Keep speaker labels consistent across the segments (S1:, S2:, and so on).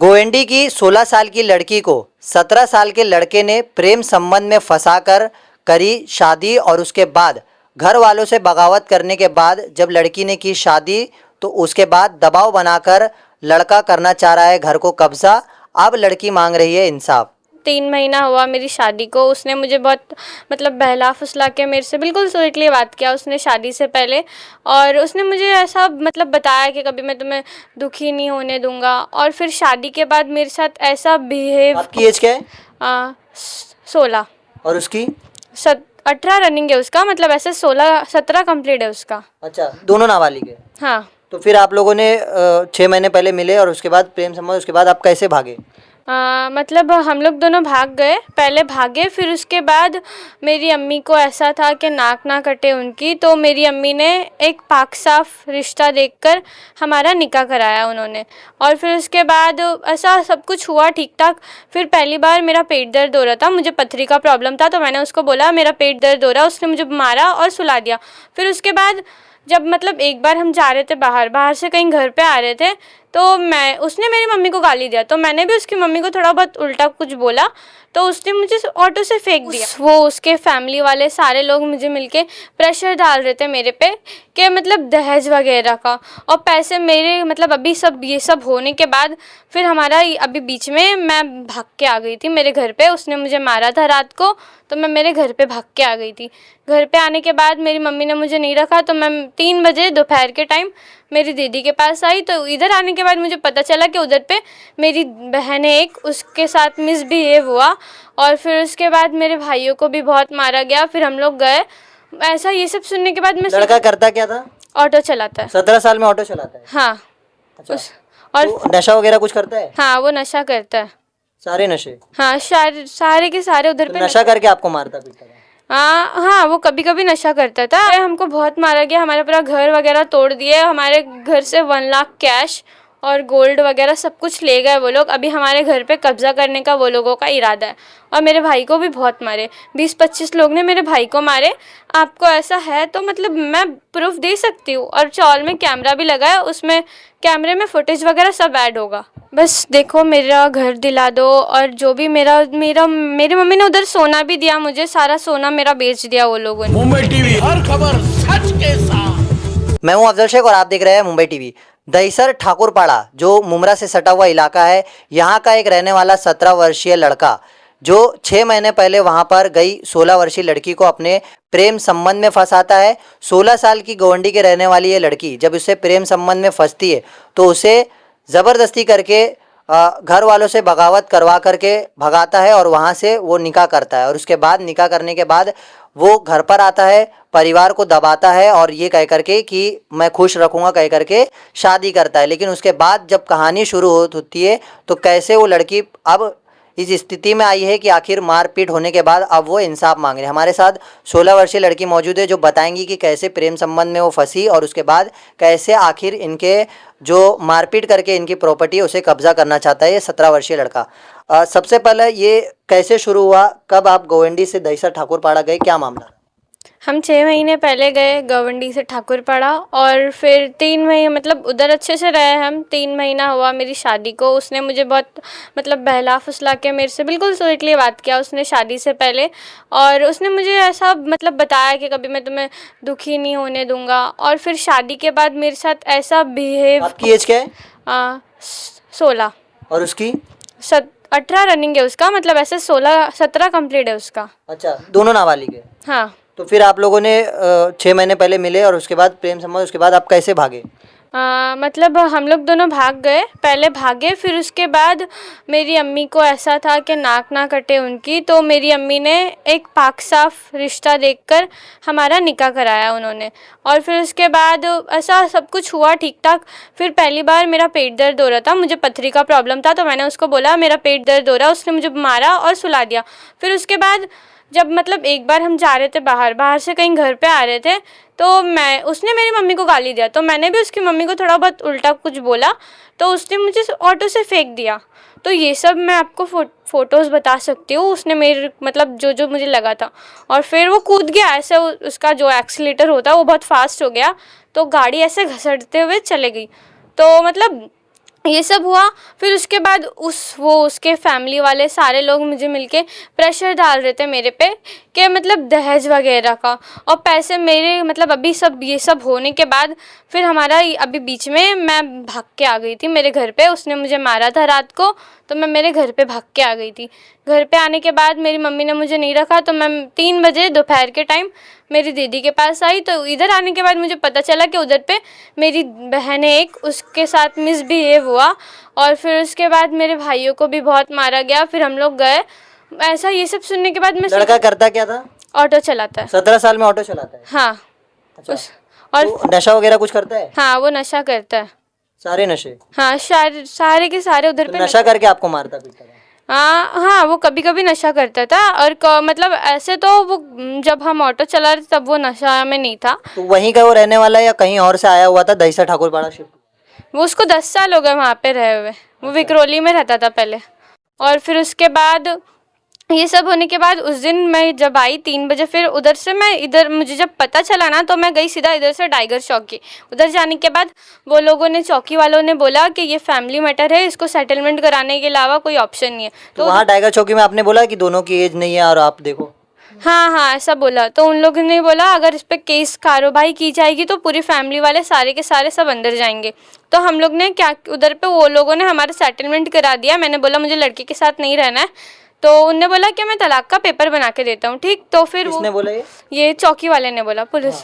S1: गोवंडी की 16 साल की लड़की को 17 साल के लड़के ने प्रेम संबंध में फंसाकर करी शादी और उसके बाद घर वालों से बगावत करने के बाद जब लड़की ने की शादी तो उसके बाद दबाव बनाकर लड़का करना चाह रहा है घर को कब्जा। अब लड़की मांग रही है इंसाफ।
S2: 3 महीना हुआ मेरी शादी को। उसने मुझे बहुत बहला फुसला के मेरे से बिल्कुल स्वीटली बात किया उसने शादी से पहले। और उसने मुझे ऐसा बताया कि कभी मैं तुम्हें दुखी नहीं होने दूंगा। और फिर शादी के बाद मेरे साथ ऐसा बिहेव।
S1: आपकी एज क्या है?
S2: 16।
S1: और उसकी?
S2: 18 रनिंग है उसका, ऐसे 16-17 कंप्लीट है उसका।
S1: अच्छा, दोनों नाबालिग है।
S2: हाँ।
S1: तो फिर आप लोगों ने 6 महीने पहले मिले और उसके बाद प्रेम संबंध, उसके बाद आप कैसे भागे?
S2: हम लोग दोनों भाग गए, पहले भागे। फिर उसके बाद मेरी अम्मी को ऐसा था कि नाक ना कटे उनकी, तो मेरी अम्मी ने एक पाक साफ रिश्ता देखकर हमारा निकाह कराया उन्होंने। और फिर उसके बाद ऐसा सब कुछ हुआ ठीक ठाक। फिर पहली बार मेरा पेट दर्द हो रहा था, मुझे पथरी का प्रॉब्लम था, तो मैंने उसको बोला मेरा पेट दर्द हो रहा है। उसने मुझे मारा और सुला दिया। फिर उसके बाद जब एक बार हम जा रहे थे बाहर से कहीं घर पे आ रहे थे, तो उसने मेरी मम्मी को गाली दिया, तो मैंने भी उसकी मम्मी को थोड़ा बहुत उल्टा कुछ बोला, तो उसने मुझे ऑटो से फेंक दिया। वो उसके फैमिली वाले सारे लोग मुझे मिलके प्रेशर डाल रहे थे मेरे पे कि दहेज वगैरह का और पैसे मेरे अभी ये सब होने के बाद फिर हमारा अभी बीच में मैं भाग के आ गई थी मेरे घर पे। उसने मुझे मारा था रात को, तो मैं मेरे घर पे भाग के आ गई थी। घर पे आने के बाद मेरी मम्मी ने मुझे नहीं रखा, तो मैं 3 बजे दोपहर के टाइम मेरी दीदी के पास आई। तो इधर आने के बाद मुझे पता चला कि उधर पे मेरी बहन है एक, उसके साथ मिसबिहेव हुआ। और फिर उसके बाद मेरे भाइयों को भी बहुत मारा गया। फिर हम लोग गए। ऐसा ये सब सुनने के बाद मैं
S1: लड़का करता क्या था?
S2: ऑटो चलाता है।
S1: 17 साल में ऑटो चलाता है?
S2: हाँ।
S1: अच्छा।
S2: और
S1: तो नशा वगैरह कुछ करता है?
S2: हाँ, वो नशा करता है।
S1: सारे नशे?
S2: हाँ, सारे के सारे उधर
S1: तो
S2: पे
S1: नशा करके आपको मारता पीटता था?
S2: हाँ, वो कभी कभी नशा करता था। हमको बहुत मारा गया, हमारा पूरा घर वगैरह तोड़ दिए, हमारे घर से 1 लाख कैश और गोल्ड वगैरह सब कुछ ले गए वो लोग। अभी हमारे घर पे कब्जा करने का वो लोगों का इरादा है। और मेरे भाई को भी बहुत मारे, 20-25 लोग ने मेरे भाई को मारे। आपको ऐसा है तो मैं प्रूफ दे सकती हूँ। और चौल में कैमरा भी लगा है, उसमें कैमरे में फुटेज वगैरह सब ऐड होगा। बस देखो, मेरा घर दिला दो। और जो भी मेरी मम्मी ने उधर सोना भी दिया मुझे, सारा सोना मेरा बेच दिया वो लोगों ने।
S3: मुंबई टीवी, हर खबर सच के साथ।
S1: मैं हूं अफजल शेख और आप देख रहे हैं मुंबई टीवी। दहिसर ठाकुरपाड़ा जो मुमरा से सटा हुआ इलाका है, यहाँ का एक रहने वाला 17 वर्षीय लड़का जो 6 महीने पहले वहाँ पर गई 16 वर्षीय लड़की को अपने प्रेम संबंध में फंसाता है। 16 साल की गोवंडी के रहने वाली ये लड़की जब उससे प्रेम संबंध में फंसती है तो उसे ज़बरदस्ती करके घर वालों से बगावत करवा करके भगाता है और वहाँ से वो निकाह करता है। और उसके बाद निकाह करने के बाद वो घर पर आता है, परिवार को दबाता है और ये कह करके कि मैं खुश रखूँगा कह करके शादी करता है। लेकिन उसके बाद जब कहानी शुरू होती है तो कैसे वो लड़की अब इस स्थिति में आई है कि आखिर मारपीट होने के बाद अब वो इंसाफ मांग रहे हैं। हमारे साथ 16 वर्षीय लड़की मौजूद है जो बताएंगी कि कैसे प्रेम संबंध में वो फंसी और उसके बाद कैसे आखिर इनके जो मारपीट करके इनकी प्रॉपर्टी है उसे कब्जा करना चाहता है ये 17 वर्षीय लड़का। सबसे पहले ये कैसे शुरू हुआ, कब आप गोवंडी से दहिसर ठाकुरपाड़ा गए, क्या मामला?
S2: हम 6 महीने पहले गए गोवंडी से ठाकुरपाड़ा। और फिर 3 महीने उधर अच्छे से रहे हम। 3 महीना हुआ मेरी शादी को। उसने मुझे बहुत बहला फुसला के मेरे से बिल्कुल स्वीटली बात किया उसने शादी से पहले। और उसने मुझे ऐसा बताया कि कभी मैं तुम्हें दुखी नहीं होने दूंगा। और फिर शादी के बाद मेरे साथ ऐसा बिहेव।
S1: आपकी एज क्या है?
S2: 16।
S1: और उसकी?
S2: 18 रनिंग है उसका, ऐसे 16-17 कंप्लीट है उसका।
S1: अच्छा, दोनों नाबालिग है।
S2: हाँ।
S1: तो फिर आप लोगों ने 6 महीने पहले मिले और उसके बाद प्रेम संबंध, उसके बाद आप कैसे भागे?
S2: हम लोग दोनों भाग गए, पहले भागे। फिर उसके बाद मेरी अम्मी को ऐसा था कि नाक ना कटे उनकी, तो मेरी अम्मी ने एक पाक साफ रिश्ता देखकर हमारा निकाह कराया उन्होंने। और फिर उसके बाद ऐसा सब कुछ हुआ ठीक ठाक। फिर पहली बार मेरा पेट दर्द हो रहा था, मुझे पथरी का प्रॉब्लम था, तो मैंने उसको बोला मेरा पेट दर्द हो रहा है। उसने मुझे मारा और सुला दिया। फिर उसके बाद जब एक बार हम जा रहे थे बाहर से कहीं घर पे आ रहे थे, तो उसने मेरी मम्मी को गाली दिया, तो मैंने भी उसकी मम्मी को थोड़ा बहुत उल्टा कुछ बोला, तो उसने मुझे ऑटो से फेंक दिया। तो ये सब मैं आपको फ़ोटोज़ बता सकती हूँ। उसने मेरे जो मुझे लगा था। और फिर वो कूद गया ऐसे, उसका जो एक्सीलेटर होता है वो बहुत फास्ट हो गया, तो गाड़ी ऐसे घसटते हुए चले गई। तो ये सब हुआ। फिर उसके बाद उसके फैमिली वाले सारे लोग मुझे मिलके प्रेशर डाल रहे थे मेरे पे कि मतलब दहेज वगैरह का, और पैसे मेरे मतलब अभी सब ये सब होने के बाद फिर हमारा अभी बीच में मैं भाग के आ गई थी मेरे घर पे। उसने मुझे मारा था रात को, तो मैं मेरे घर पे भाग के आ गई थी। घर पे आने के बाद मेरी मम्मी ने मुझे नहीं रखा, तो मैं 3 बजे दोपहर के टाइम मेरी दीदी के पास आई। तो इधर आने के बाद मुझे पता चला कि उधर पे मेरी बहन है एक, उसके साथ मिसबिहेव हुआ, और फिर उसके बाद मेरे भाइयों को भी बहुत मारा गया। फिर हम लोग गए, ऐसा ये सब सुनने के बाद मैं
S1: लड़का करता क्या था?
S2: ऑटो चलाता है।
S1: 17 साल में ऑटो चलाता है?
S2: हाँ।
S1: अच्छा।
S2: और
S1: तो नशा वगैरह कुछ करता है?
S2: हाँ, वो नशा करता है।
S1: सारे नशे?
S2: हाँ, सारे के सारे उधर
S1: तो
S2: पे
S1: नशा करके आपको मारता पीटता था?
S2: हाँ, वो कभी कभी नशा करता था, और मतलब ऐसे तो वो जब हम ऑटो चला रहे थे तब वो नशा में नहीं था।
S1: तो वहीं का वो रहने वाला है या कहीं और से आया हुआ था? दहीसर ठाकुरपाड़ा शिफ्ट?
S2: वो उसको 10 साल हो गए वहाँ पे रहे हुए। वो विक्रोली में रहता था पहले। और फिर उसके बाद ये सब होने के बाद उस दिन मैं जब आई 3 बजे, फिर उधर से मैं इधर, मुझे जब पता चला ना, तो मैं गई सीधा इधर से टाइगर चौकी। उधर जाने के बाद वो लोगों ने, चौकी वालों ने बोला कि ये फैमिली मैटर है, इसको सेटलमेंट कराने के अलावा कोई ऑप्शन नहीं है।
S1: तो वहाँ टाइगर चौकी में आपने बोला कि दोनों की एज नहीं है और आप देखो?
S2: हाँ, ऐसा बोला। तो उन लोगों ने बोला अगर इस पर केस कार्रवाई की जाएगी तो पूरी फैमिली वाले सारे के सारे सब अंदर जाएंगे। तो हम लोग ने क्या, उधर पे वो लोगों ने हमारा सेटलमेंट करा दिया। मैंने बोला मुझे लड़के के साथ नहीं रहना है, तो उनने बोला कि मैं तलाक का पेपर बना के देता हूँ। ठीक, तो फिर
S1: किसने बोला
S2: ये चौकी वाले ने बोला, पुलिस।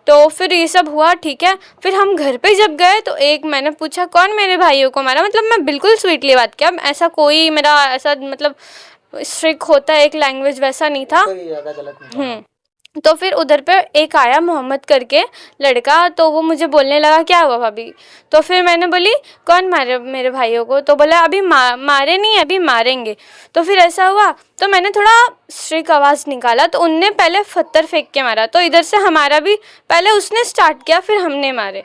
S2: तो फिर ये सब हुआ, ठीक है। फिर हम घर पे जब गए तो एक मैंने पूछा कौन मेरे भाइयों को मारा, मतलब मैं बिल्कुल स्वीटली बात किया, ऐसा कोई मेरा ऐसा मतलब स्ट्रिक्ट होता है एक लैंग्वेज, वैसा नहीं था।
S1: कोई ज्यादा गलत नहीं था।
S2: तो फिर उधर पे एक आया मोहम्मद करके लड़का, तो वो मुझे बोलने लगा क्या हुआ भाभी। तो फिर मैंने बोली कौन मारे मेरे भाइयों को, तो बोला अभी मारे नहीं, अभी मारेंगे। तो फिर ऐसा हुआ, तो मैंने थोड़ा स्ट्रिक्ट आवाज़ निकाला, तो उनने पहले पत्थर फेंक के मारा। तो इधर से हमारा भी पहले उसने स्टार्ट किया, फिर हमने मारे।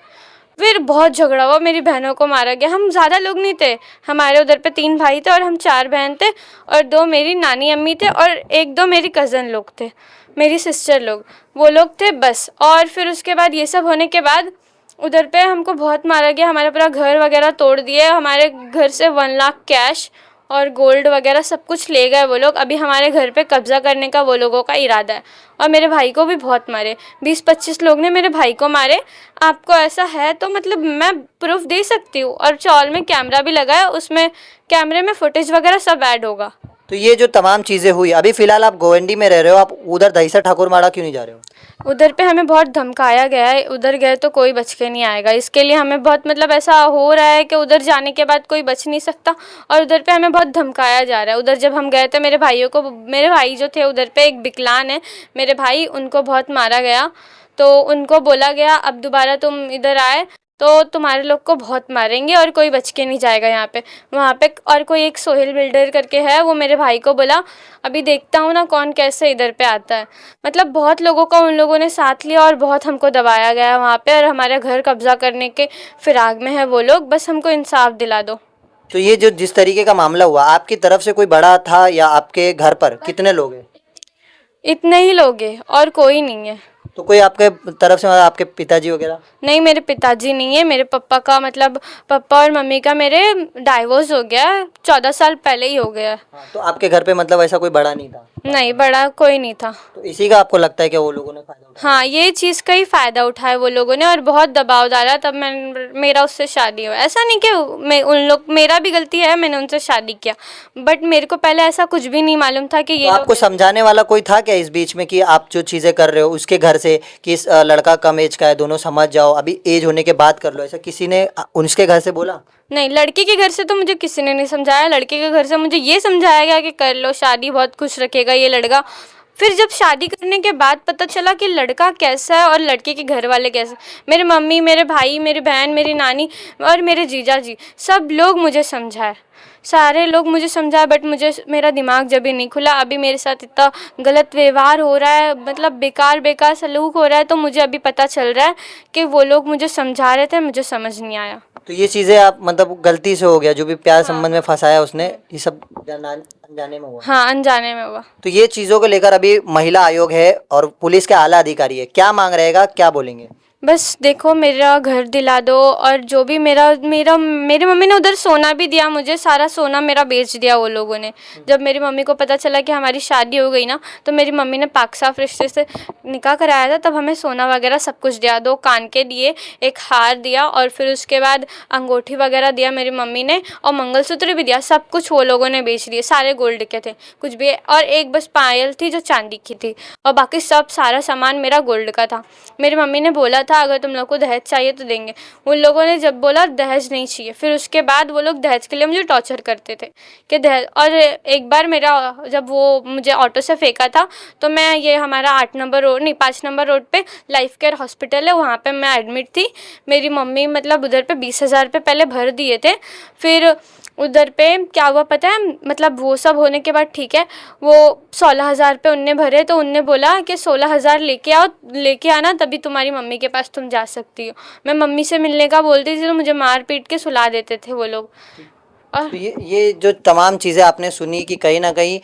S2: फिर बहुत झगड़ा हुआ, मेरी बहनों को मारा गया। हम ज़्यादा लोग नहीं थे, हमारे उधर पे 3 भाई थे और हम 4 बहन थे, और 2 मेरी नानी अम्मी थे, और 1-2 मेरी कज़न लोग थे, मेरी सिस्टर लोग, वो लोग थे बस। और फिर उसके बाद ये सब होने के बाद उधर पे हमको बहुत मारा गया। हमारा पूरा घर वगैरह तोड़ दिए, हमारे घर से 1 लाख कैश और गोल्ड वगैरह सब कुछ ले गए वो लोग। अभी हमारे घर पे कब्जा करने का वो लोगों का इरादा है। और मेरे भाई को भी बहुत मारे, 20-25 लोग ने मेरे भाई को मारे। आपको ऐसा है तो मतलब मैं प्रूफ दे सकती हूँ, और चौल में कैमरा भी लगा है, उसमें कैमरे में फुटेज वगैरह सब ऐड होगा।
S1: तो ये जो तमाम चीजें हुई, अभी फिलहाल आप गोवंडी में रह रहे हो, आप उधर दहीसर ठाकुरमाड़ा क्यों नहीं जा रहे हो?
S2: उधर पे हमें बहुत धमकाया गया है, उधर गए तो कोई बच के नहीं आएगा। इसके लिए हमें बहुत मतलब ऐसा हो रहा है कि उधर जाने के बाद कोई बच नहीं सकता, और उधर पे हमें बहुत धमकाया जा रहा है। उधर जब हम गए थे, मेरे भाई जो थे उधर पे, एक विकलांग है मेरे भाई, उनको बहुत मारा गया। तो उनको बोला गया अब दोबारा तुम इधर आए तो तुम्हारे लोग को बहुत मारेंगे और कोई बच के नहीं जाएगा यहाँ पे, वहाँ पे। और कोई एक सोहेल बिल्डर करके है, वो मेरे भाई को बोला अभी देखता हूँ ना कौन कैसे इधर पे आता है। मतलब बहुत लोगों का उन लोगों ने साथ लिया और बहुत हमको दबाया गया वहाँ पे, और हमारे घर कब्जा करने के फिराक में है वो लोग। बस हमको इंसाफ दिला दो।
S1: तो ये जो जिस तरीके का मामला हुआ, आपकी तरफ से कोई बड़ा था या आपके घर पर कितने लोग हैं?
S2: इतने ही लोग हैं और कोई नहीं है।
S1: तो कोई आपके तरफ से, मतलब आपके पिताजी वगैरह?
S2: नहीं, मेरे पिताजी नहीं है। मेरे पापा का मतलब पापा और मम्मी का मेरे डाइवोर्स हो गया, 14 साल पहले ही हो गया।
S1: हाँ, तो आपके घर पे मतलब ऐसा कोई बड़ा नहीं था?
S2: नहीं, बड़ा कोई नहीं था।
S1: तो इसी का आपको लगता है कि वो लोगों ने फायदा उठाया?
S2: हाँ, ये चीज़ का ही फ़ायदा उठाया वो लोगों ने, और बहुत दबाव डाला, तब मेरा उससे शादी हुआ। ऐसा नहीं कि मेरा भी गलती है, मैंने उनसे शादी किया, बट मेरे को पहले ऐसा कुछ भी नहीं मालूम था कि ये
S1: तो आपको समझाने वाला कोई था क्या इस बीच में कि आप जो चीज़ें कर रहे हो उसके घर से, कि इस लड़का कम एज का है, दोनों समझ जाओ, अभी एज होने के बाद कर लो, ऐसा किसी ने उनके घर से बोला?
S2: नहीं, लड़के के घर से तो मुझे किसी ने नहीं समझाया। लड़के के घर से मुझे ये समझाया गया कि कर लो शादी, बहुत खुश रखेगा ये लड़का। फिर जब शादी करने के बाद पता चला कि लड़का कैसा है और लड़के के घर वाले कैसे, मेरे मम्मी, मेरे भाई, मेरी बहन, मेरी नानी और मेरे जीजा जी, सब लोग मुझे समझाए, सारे लोग मुझे समझाए, बट मेरा दिमाग जब भी नहीं खुला। अभी मेरे साथ इतना गलत व्यवहार हो रहा है, मतलब बेकार सलूक हो रहा है, तो मुझे अभी पता चल रहा है कि वो लोग मुझे समझा रहे थे, मुझे समझ नहीं आया।
S1: तो ये चीज़ें आप मतलब गलती से हो गया, जो भी प्यार संबंध में फंसाया उसने, ये सब अनजाने में हुआ?
S2: हाँ, अनजाने में हुआ।
S1: तो ये चीज़ों को लेकर अभी महिला आयोग है और पुलिस के आला अधिकारी है, क्या मांग रहेगा, क्या बोलेंगे?
S2: बस देखो मेरा घर दिला दो, और जो भी मेरा मेरा मेरी मम्मी ने उधर सोना भी दिया मुझे, सारा सोना मेरा बेच दिया वो लोगों ने। जब मेरी मम्मी को पता चला कि हमारी शादी हो गई ना, तो मेरी मम्मी ने पाक साफ रिश्ते से निकाह कराया था, तब हमें सोना वगैरह सब कुछ दिया, 2 कान के दिए, एक हार दिया, और फिर उसके बाद अंगूठी वगैरह दिया मेरी मम्मी ने, और मंगलसूत्र भी दिया। सब कुछ वो लोगों ने बेच दिए, सारे गोल्ड के थे, कुछ भी, और एक बस पायल थी जो चांदी की थी, और बाकी सब सारा सामान मेरा गोल्ड का था। मेरी मम्मी ने बोला था अगर तुम लोग को दहेज चाहिए तो देंगे। उन लोगों ने जब बोला दहेज नहीं चाहिए, फिर उसके बाद वो लोग दहेज के लिए मुझे टॉर्चर करते थे कि दहेज। और एक बार मेरा जब वो मुझे ऑटो से फेंका था, तो मैं ये हमारा 8 नंबर रोड नहीं 5 नंबर रोड पे लाइफ केयर हॉस्पिटल है, वहाँ पे मैं एडमिट थी। मेरी मम्मी मतलब उधर पे 20,000 रुपये पहले भर दिए थे। फिर उधर पे क्या हुआ पता है, मतलब वो सब होने के बाद ठीक है, वो 16,000 रुपये उनने भरे, तो उनने बोला कि 16,000 लेके आना, तभी तुम्हारी मम्मी के पास तुम जा सकती हो। मैं मम्मी से मिलने का बोलती थी तो मुझे मार पीट के सुला देते थे वो लोग। और
S1: तो ये जो तमाम चीज़ें आपने सुनी कि कहीं ना कहीं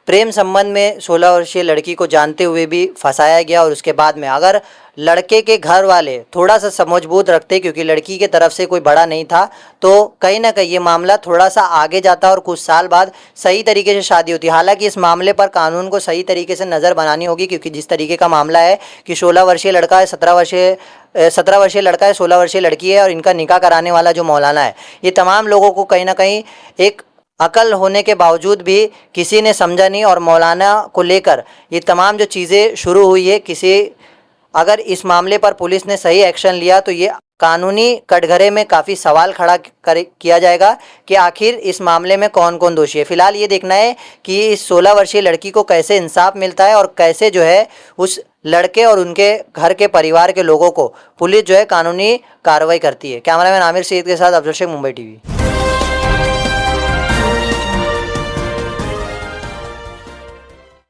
S1: प्रेम संबंध में 16 वर्षीय लड़की को जानते हुए भी फंसाया गया, और उसके बाद में अगर लड़के के घर वाले थोड़ा सा समझबूत रखते, क्योंकि लड़की के तरफ से कोई बड़ा नहीं था, तो कहीं ना कहीं ये मामला थोड़ा सा आगे जाता और कुछ साल बाद सही तरीके से शादी होती। हालांकि इस मामले पर कानून को सही तरीके से नज़र बनानी होगी, क्योंकि जिस तरीके का मामला है कि 16 वर्षीय लड़का है, 17 वर्षीय लड़का है, 16 वर्षीय लड़की है, और इनका निकाह कराने वाला जो मौलाना है, ये तमाम लोगों को कहीं ना कहीं एक अकल होने के बावजूद भी किसी ने समझा नहीं, और मौलाना को लेकर ये तमाम जो चीज़ें शुरू हुई है, अगर इस मामले पर पुलिस ने सही एक्शन लिया तो ये कानूनी कटघरे में काफ़ी सवाल खड़ा किया जाएगा कि आखिर इस मामले में कौन कौन दोषी है। फिलहाल ये देखना है कि इस 16 वर्षीय लड़की को कैसे इंसाफ मिलता है, और कैसे जो है उस लड़के और उनके घर के परिवार के लोगों को पुलिस जो है कानूनी कार्रवाई करती है। कैमरामैन आमिर सईद के साथ अफजल शेख, मुंबई टीवी।